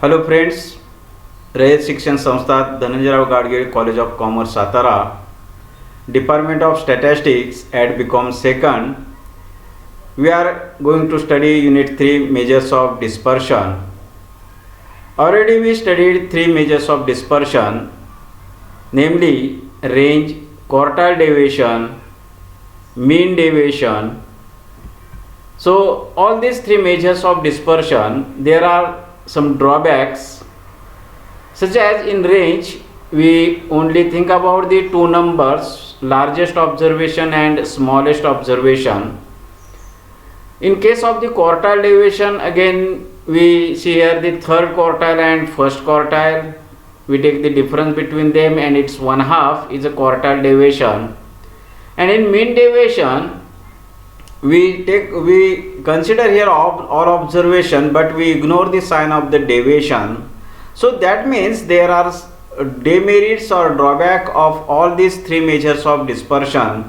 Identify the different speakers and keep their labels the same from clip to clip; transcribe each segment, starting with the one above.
Speaker 1: Hello friends, Rayat Shikshan Sanstha Dhananjayrao Gadgil College of Commerce Satara, department of statistics at BCom second. We are going to study unit 3 measures of dispersion. Already we studied 3 measures of dispersion, namely range, quartile deviation, mean deviation. So all these 3 measures of dispersion, there are some drawbacks, such as in range we only think about the two numbers, largest observation and smallest observation. In case of the quartile deviation, again we see here the third quartile and first quartile. We take the difference between them and it's 1/2 is a quartile deviation. And in mean deviation, we consider here all observation, but we ignore the sign of the deviation. So that means there are demerits or drawback of all these 3 measures of dispersion.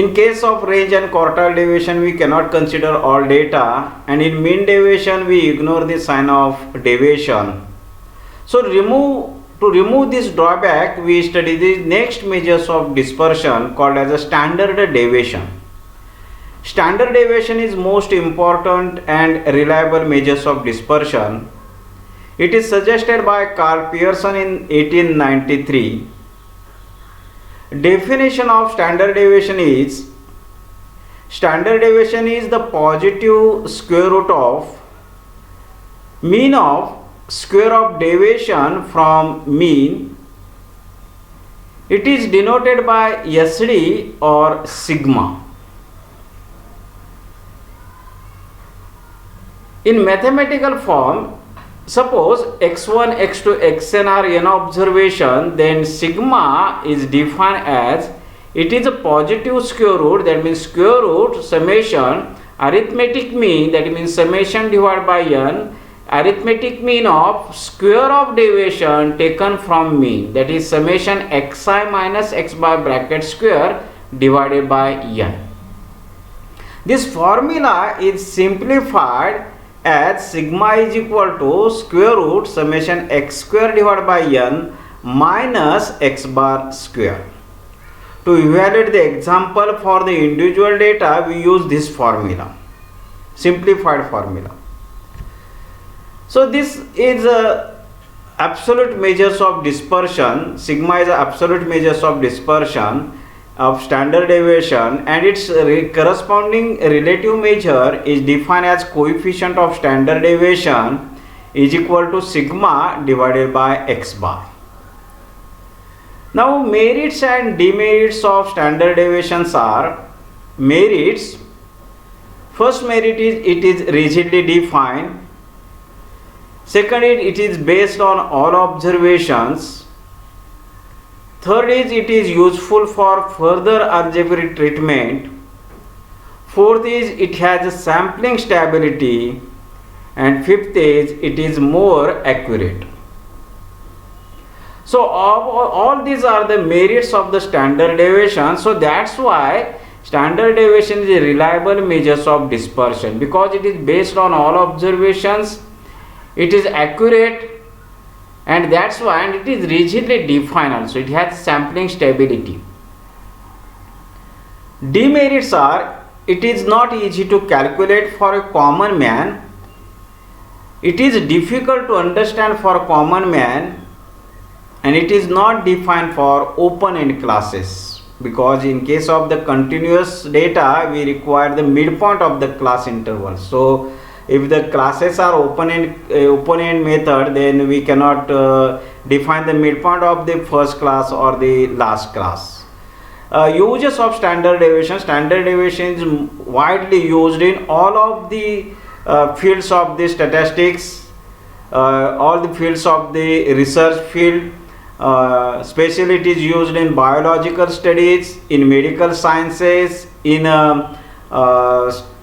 Speaker 1: In case of range and quartile deviation, we cannot consider all data, and in mean deviation we ignore the sign of deviation. So to remove this drawback, we study the next measures of dispersion called as a standard deviation. Standard deviation is most important and reliable measures of dispersion. It is suggested by Carl Pearson in 1893. Definition of standard deviation is: standard deviation is the positive square root of mean of square of deviation from mean. It is denoted by SD or sigma. In mathematical form, suppose x1, x2, xn are n observation, then sigma is defined as it is a positive square root, that means square root summation arithmetic mean, that means summation divided by n, arithmetic mean of square of deviation taken from mean, that is summation xi minus x by bracket square divided by n. This formula is simplified as sigma is equal to square root summation x square divided by n minus x bar square. To evaluate the example for the individual data, we use this formula, simplified formula. So this is absolute measures of dispersion. Sigma is absolute measures of dispersion of standard deviation, and its corresponding relative measure is defined as coefficient of standard deviation is equal to sigma divided by x bar. Now merits and demerits of standard deviations are: merits, first merit is it is rigidly defined. Second is it is based on all observations. Third is it is useful for further algebraic treatment. Fourth is it has a sampling stability, and fifth is it is more accurate. So all these are the merits of the standard deviation. So that's why standard deviation is a reliable measures of dispersion, because it is based on all observations, it is accurate, and that's why, and it is rigidly defined also, it has sampling stability. Demerits are: it is not easy to calculate for a common man, it is difficult to understand for a common man, and it is not defined for open-end classes, because in case of the continuous data we require the midpoint of the class interval. So if the classes are open-end method, then we cannot define the midpoint of the first class or the last class. Uses of standard deviation. Standard deviation is widely used in all of the fields of the statistics, all the fields of the research field. Especially it is used in biological studies, in medical sciences, in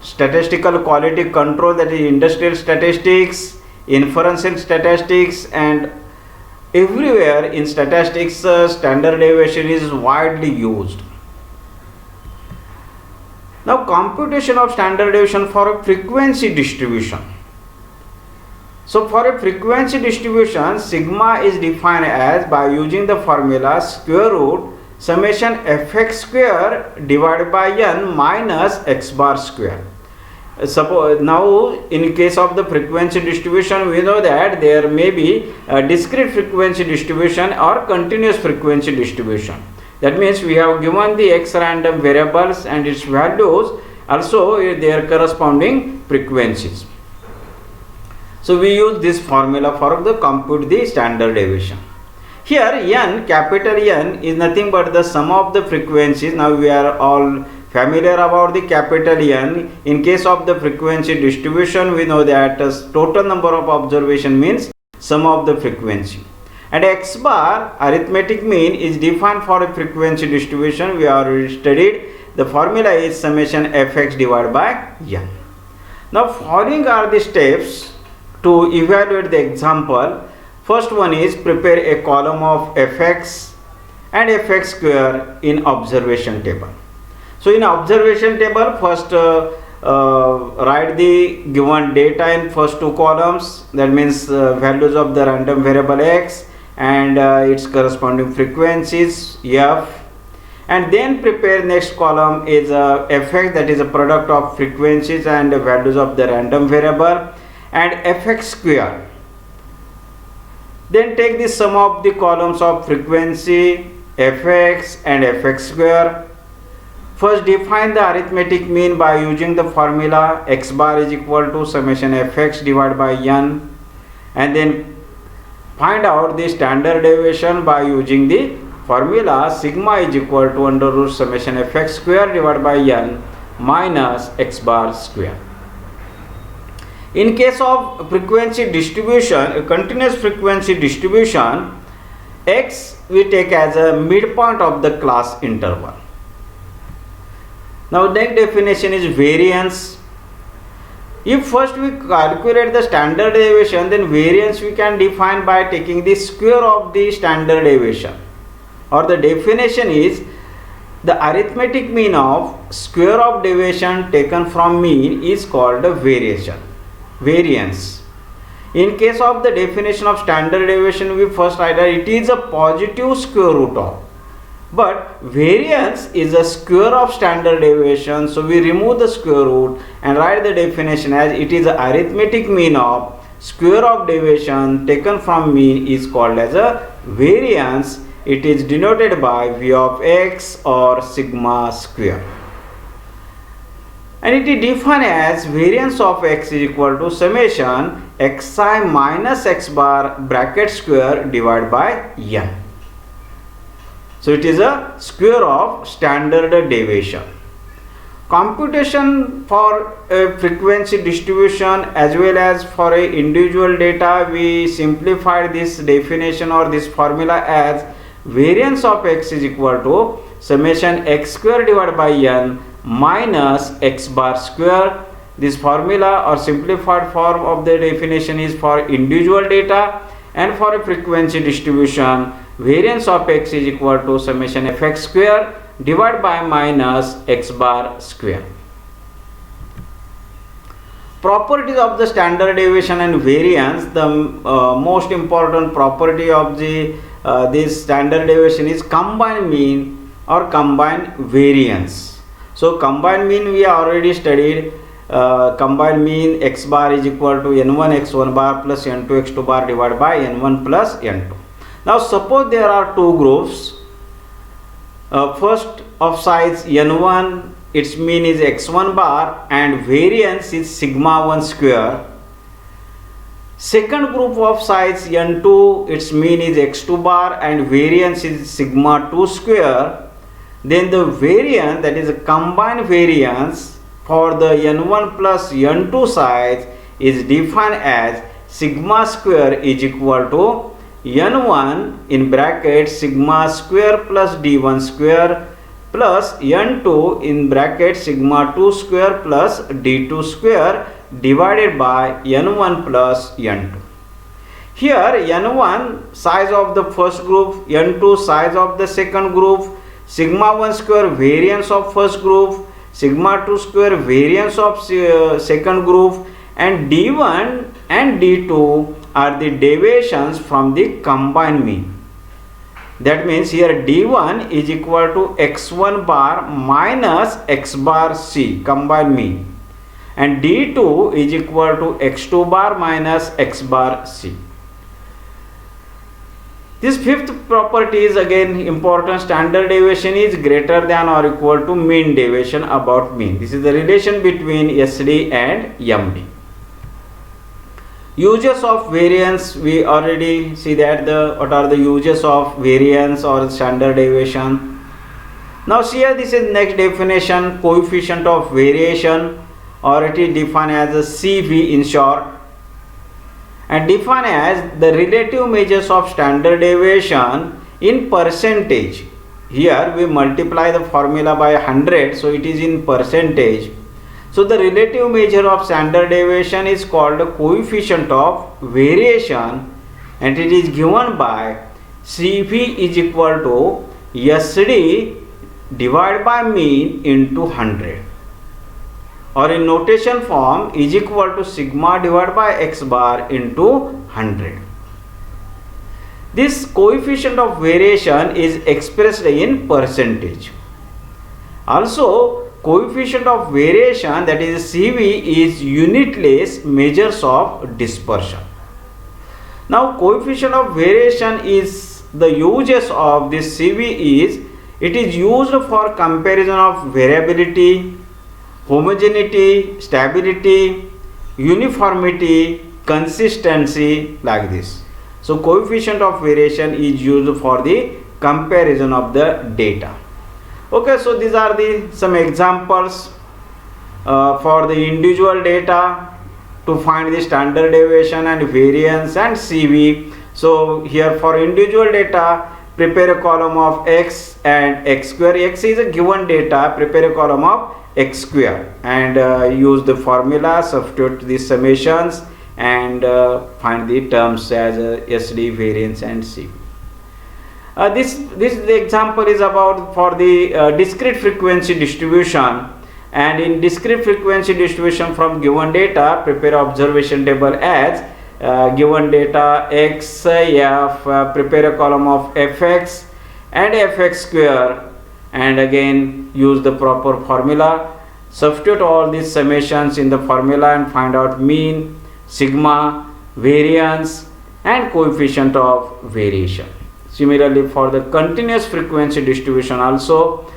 Speaker 1: statistical quality control, that is industrial statistics, inferential statistics, and everywhere in statistics standard deviation is widely used. Now computation of standard deviation for a frequency distribution. So for a frequency distribution, sigma is defined as by using the formula square root summation fx square divided by n minus x bar square. Suppose now in case of the frequency distribution, we know that there may be a discrete frequency distribution or continuous frequency distribution. That means we have given the x random variables and its values, also their corresponding frequencies. So we use this formula for the compute the standard deviation. Here n, capital N, is nothing but the sum of the frequencies. Now we are all familiar about the capital N. In case of the frequency distribution, we know that total number of observation means sum of the frequency. And x bar, arithmetic mean, is defined for a frequency distribution. We already studied. The formula is summation fx divided by n. Now following are the steps to evaluate the example. First one is prepare a column of fx and fx square in observation table. So in observation table, first write the given data in first two columns. That means values of the random variable x and its corresponding frequencies f. And then prepare next column is fx, that is a product of frequencies and values of the random variable, and fx square. Then take the sum of the columns of frequency, fx and fx square. First define the arithmetic mean by using the formula x bar is equal to summation fx divided by n, and then find out the standard deviation by using the formula sigma is equal to under root summation fx square divided by n minus x bar square. In case of frequency distribution, continuous frequency distribution, x we take as a midpoint of the class interval. Now next definition is variance. If first we calculate the standard deviation, then variance we can define by taking the square of the standard deviation, or the definition is the arithmetic mean of square of deviation taken from mean is called a variance. In case of the definition of standard deviation, we first write that it is a positive square root of, but variance is a square of standard deviation, so we remove the square root and write the definition as it is a arithmetic mean of square of deviation taken from mean is called as a variance. It is denoted by v of x or sigma square, and it is defined as variance of x is equal to summation xi minus x bar bracket square divided by n. So it is a square of standard deviation. Computation for a frequency distribution as well as for a individual data, we simplified this definition or this formula as variance of x is equal to summation x square divided by n minus x bar square. This formula or simplified form of the definition is for individual data, and for a frequency distribution, variance of x is equal to summation fx square divided by minus x bar square. Properties of the standard deviation and variance. The most important property of the this standard deviation is combined mean or combined variance. So combined mean we already studied. Combined mean x bar is equal to n1 x1 bar plus n2 x2 bar divided by n1 plus n2. Now suppose there are two groups. First of size n1, its mean is x1 bar and variance is sigma 1 square. Second group of size n2, its mean is x2 bar and variance is sigma 2 square. Then the variance, that is a combined variance for the n1 plus n2 size, is defined as sigma square is equal to n1 in bracket sigma square plus d1 square plus n2 in bracket sigma 2 square plus d2 square divided by n1 plus n2. Here n1 size of the first group, n2 size of the second group, sigma 1 square variance of first group, sigma 2 square variance of second group, and d1 and D2 are the deviations from the combined mean. That means here D1 is equal to x1 bar minus x bar c, combined mean, and D2 is equal to x2 bar minus x bar c. This fifth property is again important. Standard deviation is greater than or equal to mean deviation about mean. This is the relation between SD and MD. Uses of variance, we already see that what are the uses of variance or standard deviation. Now here this is next definition, coefficient of variation, or it is defined as a CV in short, and defined as the relative measures of standard deviation in percentage. Here we multiply the formula by 100, so it is in percentage. So the relative measure of standard deviation is called coefficient of variation, and it is given by CV is equal to SD divided by mean into 100, or in notation form is equal to sigma divided by x bar into 100. This coefficient of variation is expressed in percentage. Also, coefficient of variation, that is CV, is unitless measures of dispersion. Now coefficient of variation is the uses of this CV is, it is used for comparison of variability, homogeneity, stability, uniformity, consistency, like this. So coefficient of variation is used for the comparison of the data. Okay, so these are some examples for the individual data to find the standard deviation and variance and CV. So here for individual data, prepare a column of x and x square. X is a given data, prepare a column of x square and use the formula, substitute the summations and find the terms as SD, variance and CV. This the example is about for the discrete frequency distribution, and in discrete frequency distribution from given data, prepare observation table as given data x, f, prepare a column of fx and fx square, and again use the proper formula, substitute all these summations in the formula and find out mean, sigma, variance and coefficient of variation. Similarly for the continuous frequency distribution also,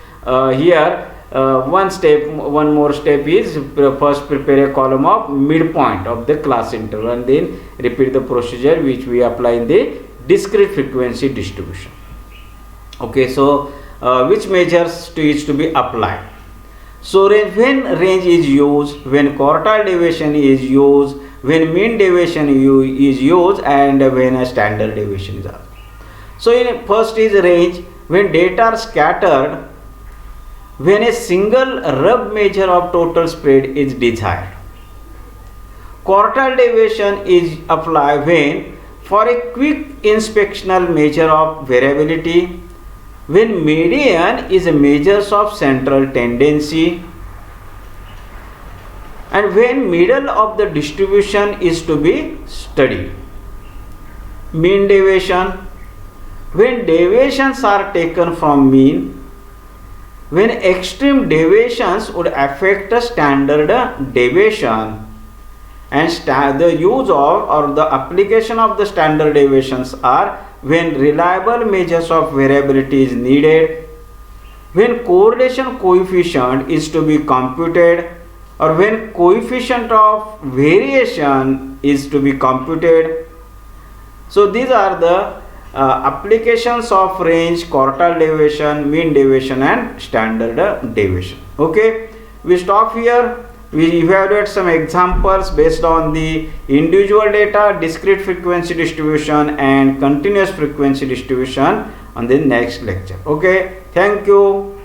Speaker 1: here one more step is first prepare a column of midpoint of the class interval and then repeat the procedure which we apply in the discrete frequency distribution. Okay, so which measures is to be applied? So when range is used, when quartile deviation is used, when mean deviation is used, and when a standard deviation is used. So in first is range, when data are scattered, when a single rough measure of total spread is desired. Quartile deviation is applied when for a quick inspectional measure of variability, when median is a measure of central tendency, and when middle of the distribution is to be studied. Mean deviation, when deviations are taken from mean, when extreme deviations would affect the standard deviation, and the use of or the application of the standard deviations are when reliable measures of variability is needed, when correlation coefficient is to be computed, or when coefficient of variation is to be computed. So these are the applications of range, quartile deviation, mean deviation and standard deviation. Okay, we stop here. We evaluate some examples based on the individual data, discrete frequency distribution and continuous frequency distribution on the next lecture. Okay, thank you.